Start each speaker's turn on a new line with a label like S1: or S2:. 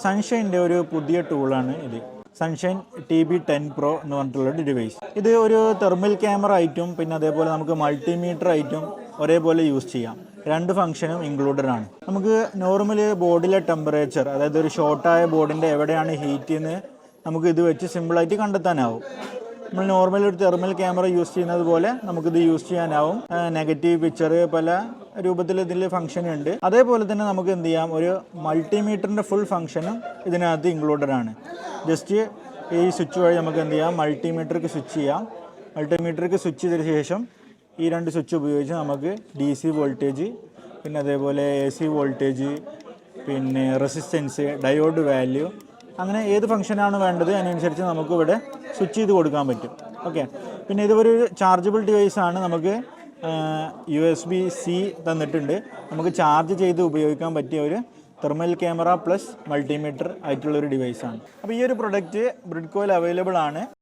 S1: സൺഷൈൻ്റെ ഒരു പുതിയ ടൂളാണ് ഇത്. സൺഷൈൻ TB10 Pro എന്ന് പറഞ്ഞിട്ടുള്ളൊരു ഡിവൈസ്. ഇത് ഒരു തെർമൽ ക്യാമറ ആയിട്ടും പിന്നെ അതേപോലെ നമുക്ക് മൾട്ടിമീറ്റർ ആയിട്ടും ഒരേപോലെ യൂസ് ചെയ്യാം. രണ്ട് ഫംഗ്ഷനും ഇൻക്ലൂഡഡ് ആണ്. നമുക്ക് നോർമലി ബോർഡിലെ ടെമ്പറേച്ചർ, അതായത് ഒരു ഷോർട്ടായ ബോർഡിൻ്റെ എവിടെയാണ് ഹീറ്റ് എന്ന് നമുക്ക് ഇത് വെച്ച് സിമ്പിളായിട്ട് കണ്ടെത്താനാവും. നമ്മൾ നോർമൽ ഒരു തെർമൽ ക്യാമറ യൂസ് ചെയ്യുന്നത് പോലെ നമുക്കിത് യൂസ് ചെയ്യാനാവും. നെഗറ്റീവ് പിക്ചർ പല രൂപത്തിൽ ഇതിൽ ഫംഗ്ഷൻ ഉണ്ട്. അതേപോലെ തന്നെ നമുക്ക് എന്ത് ചെയ്യാം, ഒരു മൾട്ടിമീറ്ററിൻ്റെ ഫുൾ ഫംഗ്ഷനും ഇതിനകത്ത് ഇൻക്ലൂഡഡ് ആണ്. ജസ്റ്റ് ഈ സ്വിച്ച് വഴി നമുക്ക് എന്ത് ചെയ്യാം, മൾട്ടിമീറ്റർക്ക് സ്വിച്ച് ചെയ്യാം. മൾട്ടിമീറ്റർക്ക് സ്വിച്ച് ചെയ്തതിന് ശേഷം ഈ രണ്ട് സ്വിച്ച് ഉപയോഗിച്ച് നമുക്ക് DC വോൾട്ടേജ്, പിന്നെ അതേപോലെ AC വോൾട്ടേജ്, പിന്നെ റെസിസ്റ്റൻസ്, ഡയോഡ് വാല്യൂ, അങ്ങനെ ഏത് ഫംഗ്ഷനാണ് വേണ്ടത് അതിനനുസരിച്ച് നമുക്ക് ഇവിടെ സ്വിച്ച് ചെയ്ത് കൊടുക്കാൻ പറ്റും. ഓക്കെ. പിന്നെ ഇതൊരു ചാർജബിൾ ഡിവൈസാണ്. നമുക്ക് USB-C തന്നിട്ടുണ്ട്. നമുക്ക് ചാർജ് ചെയ്ത് ഉപയോഗിക്കാൻ പറ്റിയ ഒരു തെർമൽ ക്യാമറ പ്ലസ് മൾട്ടിമീറ്റർ ആയിട്ടുള്ളൊരു ഡിവൈസാണ്. അപ്പോൾ ഈ ഒരു പ്രൊഡക്റ്റ് ബ്രിഡ്കോയിൽ അവൈലബിൾ ആണ്.